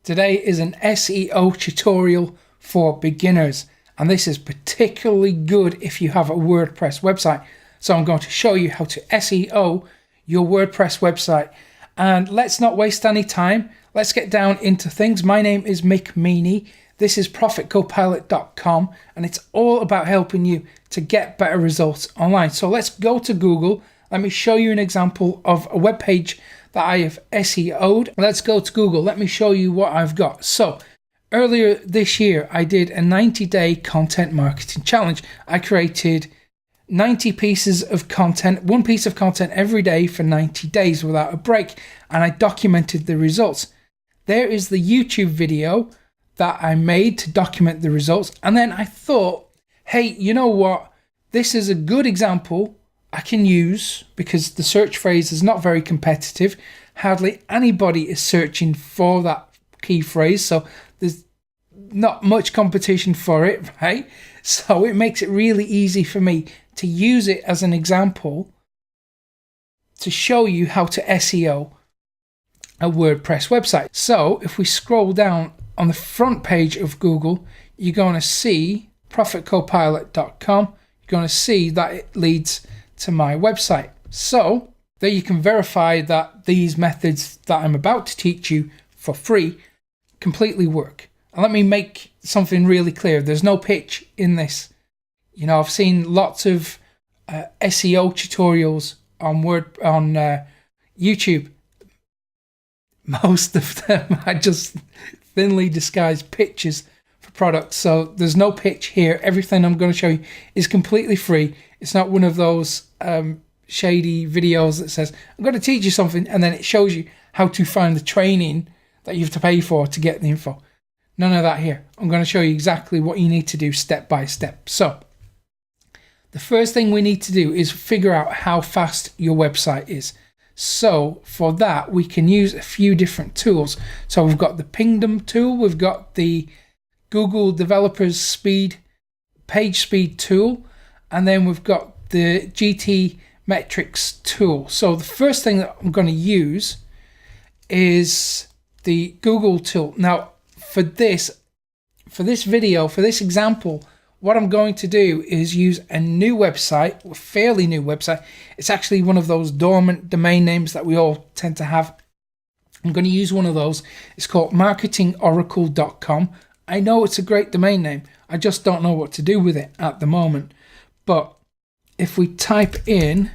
Today is an SEO tutorial for beginners, and this is particularly good if you have a WordPress website. So I'm going to show you how to SEO your WordPress website. And let's not waste any time. Let's get down into things. My name is Mick Meaney. This is ProfitCopilot.com, and it's all about helping you to get better results online. So let's go to Google. Let me show you an example of a web page that I have SEO'd. Let's go to Google. Let me show you what I've got. So earlier this year, I did a 90-day content marketing challenge. I created 90 pieces of content, one piece of content every day for 90 days without a break, and I documented the results. There is the YouTube video that I made to document the results. And then I thought, hey, you know what? This is a good example I can use because the search phrase is not very competitive. Hardly anybody is searching for that key phrase, so there's not much competition for it, right? So it makes it really easy for me to use it as an example to show you how to SEO a WordPress website. So if we scroll down on the front page of Google, you're going to see ProfitCopilot.com. You're going to see that it leads to my website. So there you can verify that these methods that I'm about to teach you for free completely work. And let me make something really clear. There's no pitch in this. You know, I've seen lots of SEO tutorials on YouTube. Most of them are just thinly disguised pictures for products. So there's no pitch here. Everything I'm going to show you is completely free. It's not one of those shady videos that says, I'm going to teach you something, and then it shows you how to find the training that you have to pay for to get the info. None of that here. I'm going to show you exactly what you need to do step by step. So the first thing we need to do is figure out how fast your website is. So for that, we can use a few different tools. So we've got the Pingdom tool, we've got the Google Developers Page Speed tool, and then we've got the GT Metrics tool. So the first thing that I'm going to use is the Google tool. Now for this video, for this example, what I'm going to do is use a new website, a fairly new website. It's actually one of those dormant domain names that we all tend to have. I'm going to use one of those. It's called marketingoracle.com. I know it's a great domain name. I just don't know what to do with it at the moment. But if we type in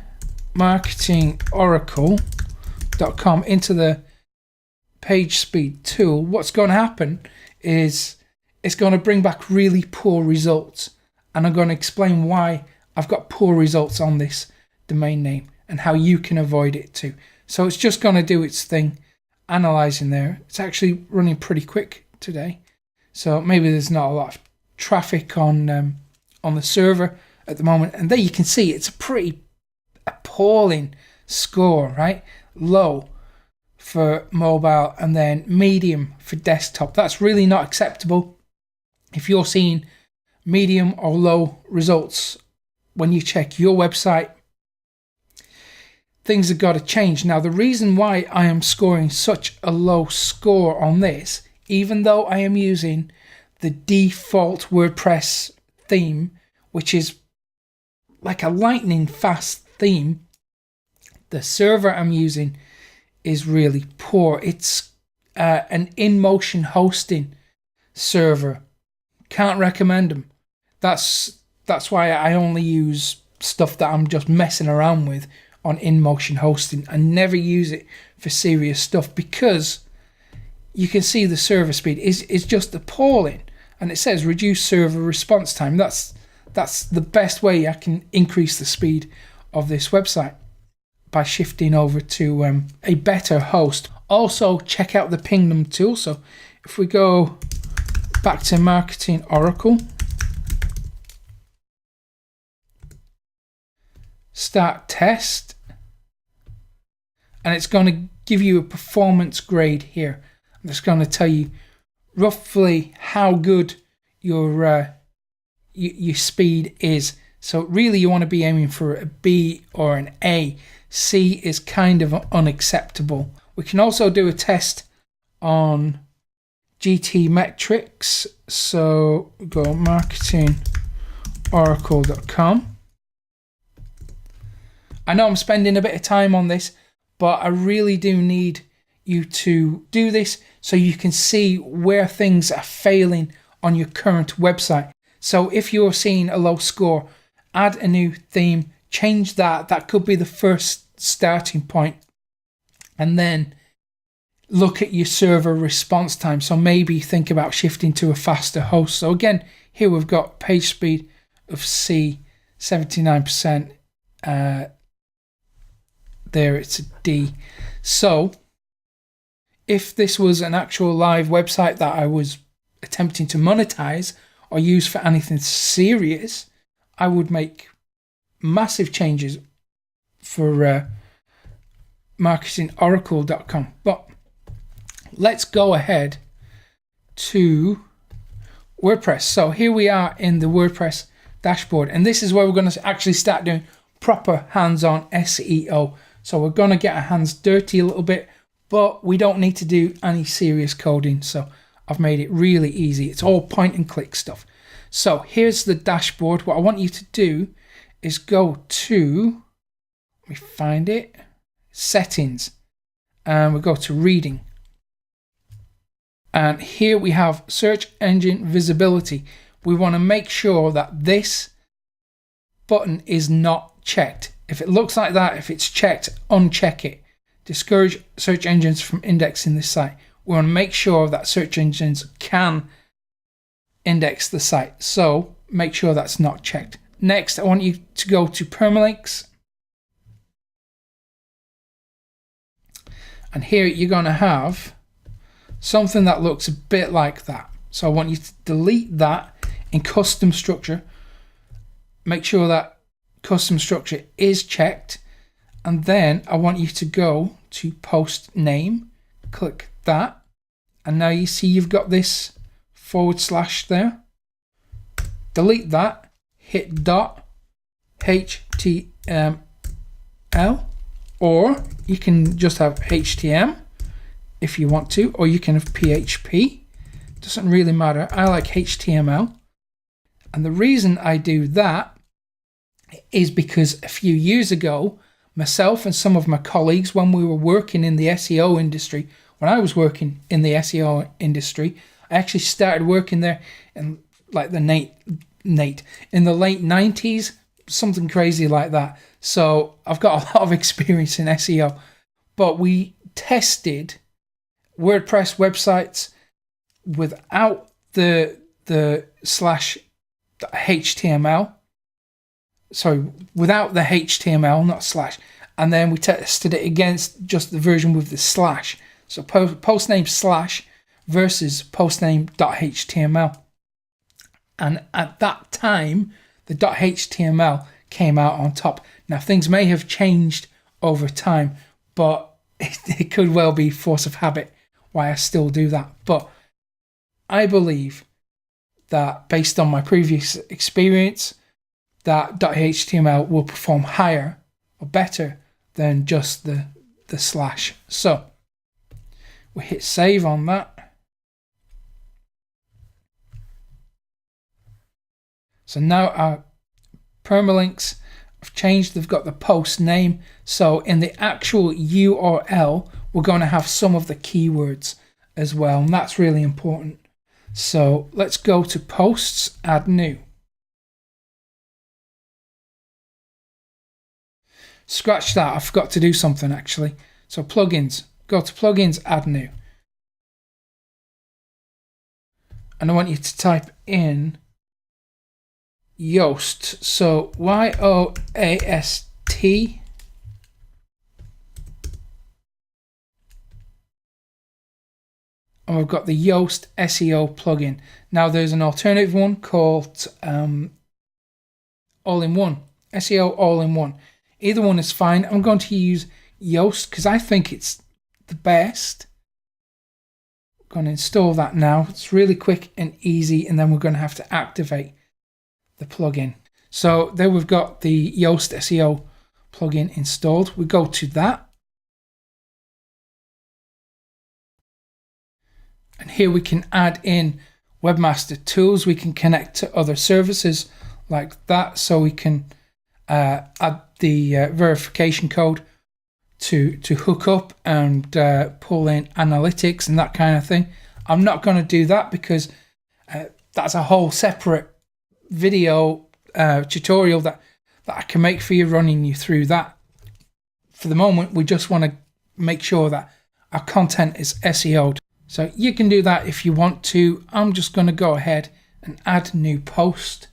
marketingoracle.com into the page speed tool, what's going to happen is it's going to bring back really poor results. And I'm going to explain why I've got poor results on this domain name and how you can avoid it too. So it's just going to do its thing, analyzing there. It's actually running pretty quick today. So maybe there's not a lot of traffic on the server at the moment. And there you can see it's a pretty appalling score, right? Low for mobile and then medium for desktop. That's really not acceptable. If you're seeing medium or low results when you check your website, things have got to change. Now, the reason why I am scoring such a low score on this, even though I am using the default WordPress theme, which is like a lightning fast theme, the server I'm using is really poor. It's an InMotion hosting server. Can't recommend them. That's why I only use stuff that I'm just messing around with on InMotion hosting. I never use it for serious stuff because you can see the server speed is just appalling, and it says reduce server response time. That's the best way I can increase the speed of this website, by shifting over to a better host. Also, check out the Pingdom tool. So if we go back to Marketing Oracle, start test, and it's going to give you a performance grade here. I'm just going to tell you roughly how good your speed is. So really you want to be aiming for a B or an A. C is kind of unacceptable. We can also do a test on GT metrics. So go marketingoracle.com. I know I'm spending a bit of time on this, but I really do need you to do this so you can see where things are failing on your current website. So if you're seeing a low score, add a new theme, change that. That could be the first starting point. And then look at your server response time. So maybe think about shifting to a faster host. So again, here we've got page speed of C, 79%. There it's a D. So if this was an actual live website that I was attempting to monetize or use for anything serious, I would make massive changes for marketingoracle.com. But let's go ahead to WordPress. So here we are in the WordPress dashboard, and this is where we're going to actually start doing proper hands-on SEO. So we're going to get our hands dirty a little bit, but we don't need to do any serious coding. So I've made it really easy. It's all point and click stuff. So here's the dashboard. What I want you to do is go to, let me find it, settings, and we go to reading. And here we have search engine visibility. We want to make sure that this button is not checked. If it looks like that, if it's checked, uncheck it. Discourage search engines from indexing this site. We want to make sure that search engines can index the site. So make sure that's not checked. Next, I want you to go to Permalinks. And here you're going to have something that looks a bit like that. So I want you to delete that in custom structure. Make sure that custom structure is checked. And then I want you to go to post name, click that. And now you see you've got this / there. Delete that, hit .html, or you can just have HTML if you want to, or you can have PHP. Doesn't really matter. I like HTML. And the reason I do that is because a few years ago, myself and some of my colleagues, when we were working in the SEO industry, when I was working in the SEO industry, I actually started working there in like the late 90s, something crazy like that. So I've got a lot of experience in SEO, but we tested WordPress websites without the /HTML. Sorry, without the HTML, not slash. And then we tested it against just the version with the slash. So postname slash versus postname.html. And at that time, the .html came out on top. Now, things may have changed over time, but it could well be force of habit why I still do that. But I believe that based on my previous experience, that .html will perform higher or better than just the slash. So we hit save on that. So now our permalinks have changed. They've got the post name. So in the actual URL, we're going to have some of the keywords as well. And that's really important. So let's go to posts, add new. Scratch that, I forgot to do something actually. So plugins, go to plugins, add new. And I want you to type in Yoast. So Yoast. And we've got the Yoast SEO plugin. Now there's an alternative one called All In One SEO All In One. Either one is fine. I'm going to use Yoast because I think it's the best. I'm going to install that now. It's really quick and easy, and then we're going to have to activate the plugin. So there we've got the Yoast SEO plugin installed. We go to that. And here we can add in Webmaster Tools. We can connect to other services like that. So we can add the verification code to hook up and pull in analytics and that kind of thing. I'm not going to do that because that's a whole separate video tutorial that I can make for you, running you through that. For the moment, we just want to make sure that our content is SEO'd. So you can do that if you want to. I'm just going to go ahead and add new post.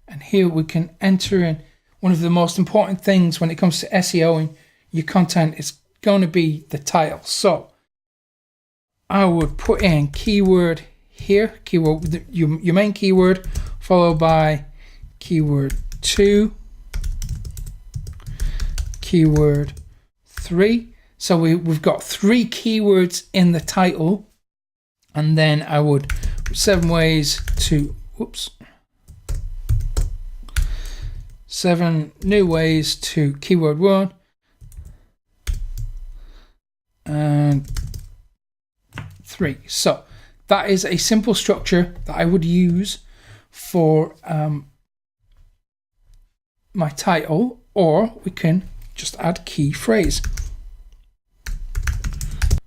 And here we can enter in one of the most important things when it comes to SEOing your content is going to be the title. So I would put in keyword here, keyword, your main keyword, followed by keyword 2, keyword 3. So we've got 3 keywords in the title, and then I would 7 new ways to keyword 1 and 3. So that is a simple structure that I would use for my title, or we can just add key phrase.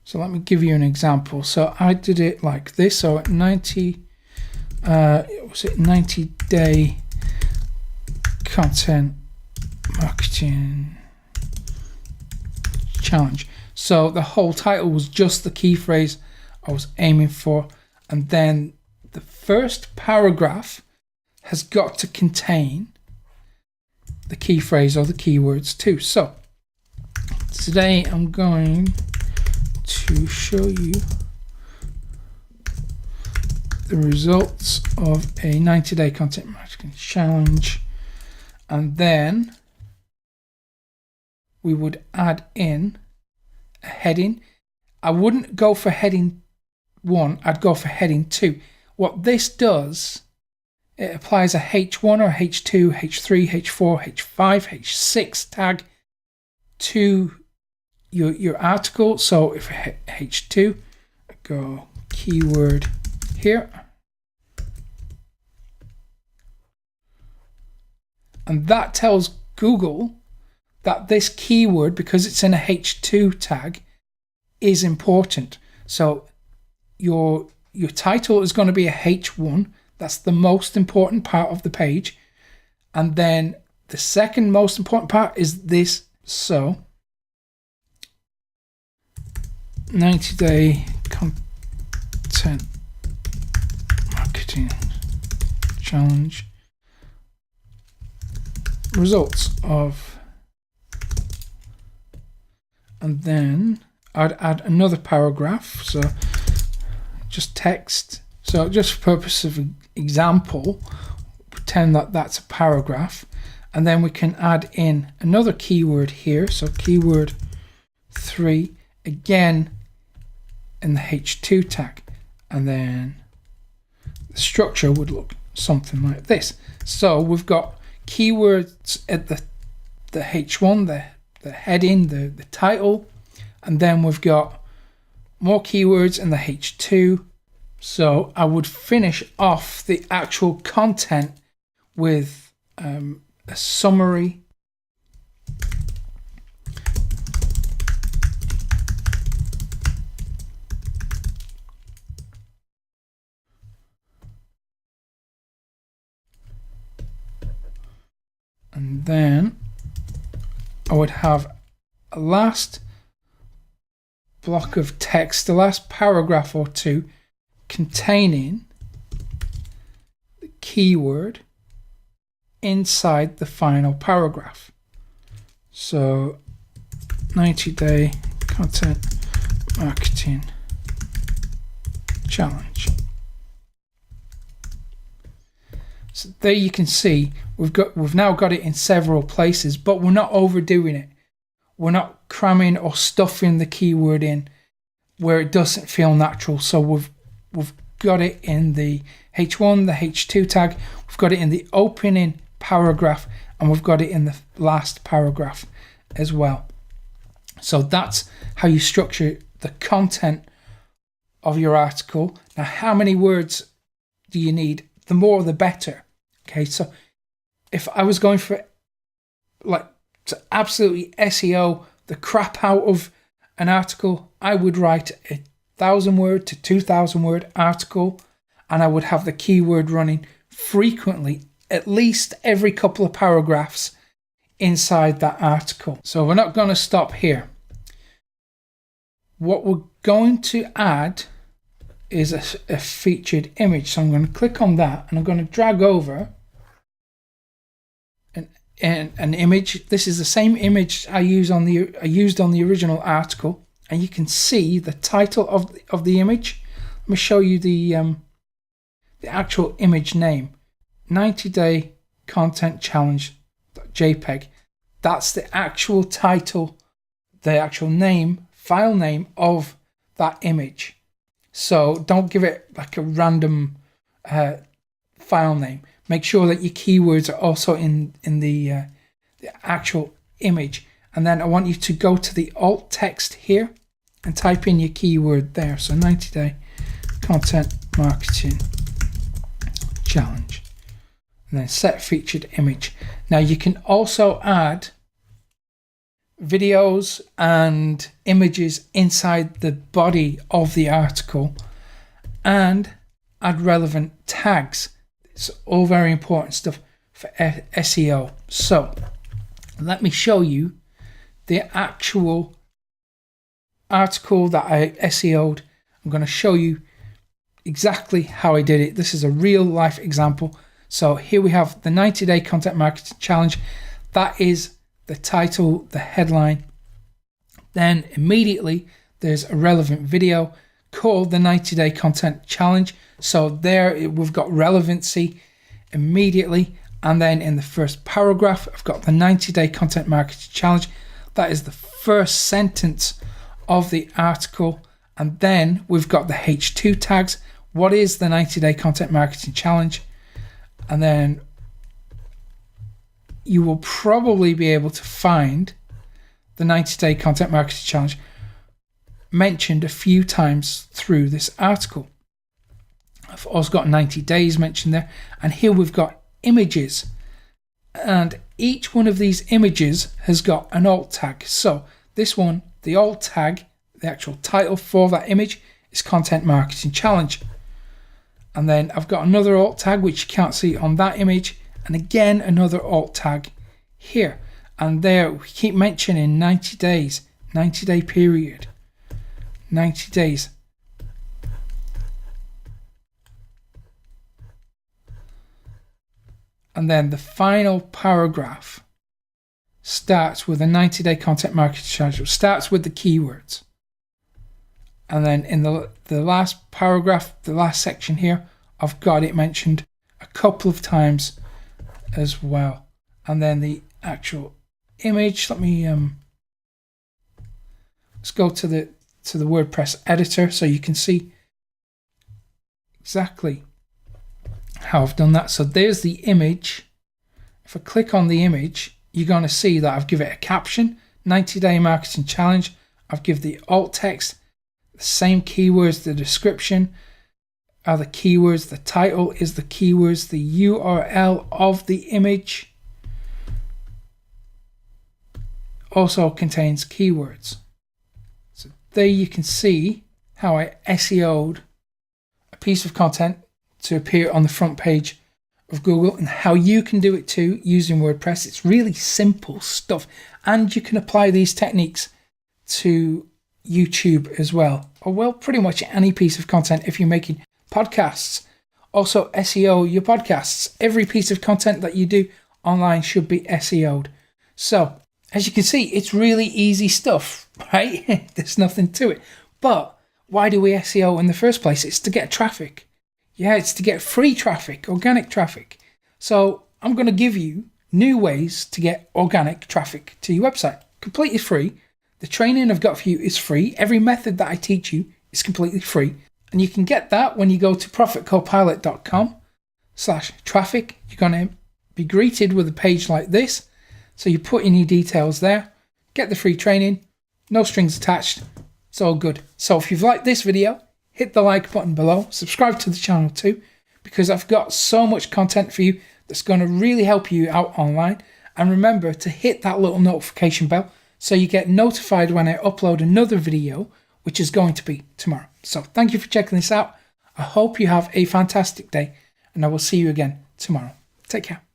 So let me give you an example. So I did it like this. So 90-day content marketing challenge. So the whole title was just the key phrase I was aiming for, and then the first paragraph has got to contain the key phrase or the keywords too. So today I'm going to show you the results of a 90-day content marketing challenge, and then we would add in a heading. I wouldn't go for heading 1, I'd go for heading 2. What this does, it applies a H1 or H2, H3, H4, H5, H6 tag to your article. So if H2, I go keyword here, and that tells Google that this keyword, because it's in a H2 tag, is important. So your title is going to be a H1. That's the most important part of the page. And then the second most important part is this. So 90-day content marketing challenge results of, and then I'd add another paragraph. So just text. So just for purpose of example, pretend that that's a paragraph, and then we can add in another keyword here. So keyword 3, again in the H2 tag, and then the structure would look something like this. So we've got keywords at the H1, the heading, the title, and then we've got more keywords in the H2. So I would finish off the actual content with a summary. And then I would have a last block of text, the last paragraph or 2, containing the keyword inside the final paragraph. So 90-day content marketing challenge. So there you can see we've now got it in several places, but we're not overdoing it. We're not cramming or stuffing the keyword in where it doesn't feel natural. So we've got it in the H1, the H2 tag, we've got it in the opening paragraph, and we've got it in the last paragraph. as well. So that's how you structure the content of your article. Now, how many words do you need? The more the better. Okay, so if I was going for to absolutely SEO the crap out of an article, I would write a 1,000 word to 2,000 word article, and I would have the keyword running frequently, at least every couple of paragraphs inside that article. So we're not going to stop here. What we're going to add is a featured image. So I'm going to click on that, and I'm going to drag over an image. This is the same image I used on the original article, and you can see the title of the image. Let me show you the actual image name: 90-day content challenge JPEG. That's the actual title, the actual name, file name of that image. So don't give it like a random file name. Make sure that your keywords are also in the actual image. And then I want you to go to the alt text here and type in your keyword there. So 90-day content marketing challenge. And then set featured image. Now you can also add videos and images inside the body of the article and add relevant tags. It's all very important stuff for SEO. So let me show you the actual article that I SEO'd. I'm going to show you exactly how I did it. This is a real life example. So here we have the 90-day content marketing challenge. That is the title, the headline. Then immediately there's a relevant video called the 90-day content challenge. So there we've got relevancy immediately. And then in the first paragraph, I've got the 90-day content marketing challenge. That is the first sentence of the article. And then we've got the H2 tags. What is the 90-day content marketing challenge? And then you will probably be able to find the 90-day content marketing challenge mentioned a few times through this article. I've also got 90 days mentioned there. And here we've got images. And each one of these images has got an alt tag. So this one, the alt tag, the actual title for that image is content marketing challenge. And then I've got another alt tag which you can't see on that image, and again another alt tag here. And there we keep mentioning 90 days, 90-day period, 90 days. And then the final paragraph starts with a 90-day content marketing challenge. It starts with the keywords. And then in the last paragraph, the last section here, I've got it mentioned a couple of times as well. And then the actual image, let me let's go to the WordPress editor so you can see exactly how I've done that. So there's the image. If I click on the image, you're going to see that I've given it a caption, 90-day marketing challenge. I've given the alt text, the same keywords, the description are the keywords, the title is the keywords, the URL of the image also contains keywords. So there you can see how I SEO'd a piece of content to appear on the front page of Google, and how you can do it too using WordPress. It's really simple stuff, and you can apply these techniques to YouTube as well, or well, pretty much any piece of content if you're making podcasts. Also SEO your podcasts. Every piece of content that you do online should be SEO'd. So as you can see, it's really easy stuff, right? There's nothing to it. But why do we SEO in the first place? It's to get traffic. Yeah, it's to get free traffic, organic traffic. So I'm going to give you new ways to get organic traffic to your website. Completely free. The training I've got for you is free. Every method that I teach you is completely free. And you can get that when you go to profitcopilot.com/traffic. You're going to be greeted with a page like this. So you put in your details there. get the free training, no strings attached. It's all good. So if you've liked this video, hit the like button below, subscribe to the channel too, because I've got so much content for you that's going to really help you out online. And remember to hit that little notification bell so you get notified when I upload another video, which is going to be tomorrow. So thank you for checking this out. I hope you have a fantastic day, and I will see you again tomorrow. Take care.